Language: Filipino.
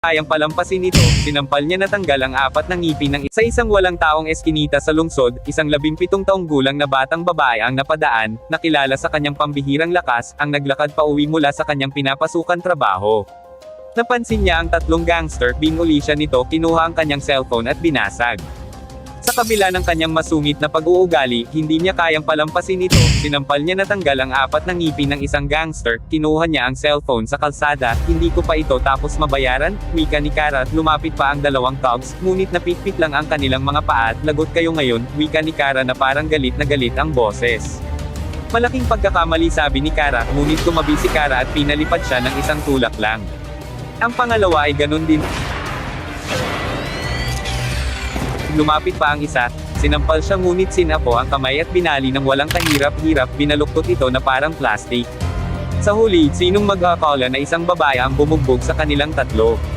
kayang palampasin ito, sinampal niya natanggal ang 4 na ngipin ng sa isang walang taong eskinita sa lungsod, isang 17 taong gulang na batang babae ang napadaan, nakilala sa kanyang pambihirang lakas, ang naglakad pa uwi mula sa kanyang pinapasukan trabaho. Napansin niya ang 3 gangster, binuli siya nito, kinuha ang kanyang cellphone at binasag. Sa kabila ng kanyang masungit na pag-uugali, hindi niya kayang palampasin ito, sinampal niya natanggal ang 4 na ngipin ng isang gangster, kinuha niya ang cellphone sa kalsada, hindi ko pa ito tapos mabayaran, wika ni Kara, lumapit pa ang 2 thugs, ngunit napitpit lang ang kanilang mga paa at lagot kayo ngayon, wika ni Kara na parang galit na galit ang boses. Malaking pagkakamali sabi ni Kara, ngunit tumabi si Kara at pinalipad siya ng isang tulak lang. Ang pangalawa ay ganun din. Lumapit pa ang isa, sinampal siya ngunit sinapo ang kamay at binali ng walang kahirap-hirap, binaluktot ito na parang plastic. Sa huli, sinong mag-akala na isang babae ang bumugbog sa kanilang 3?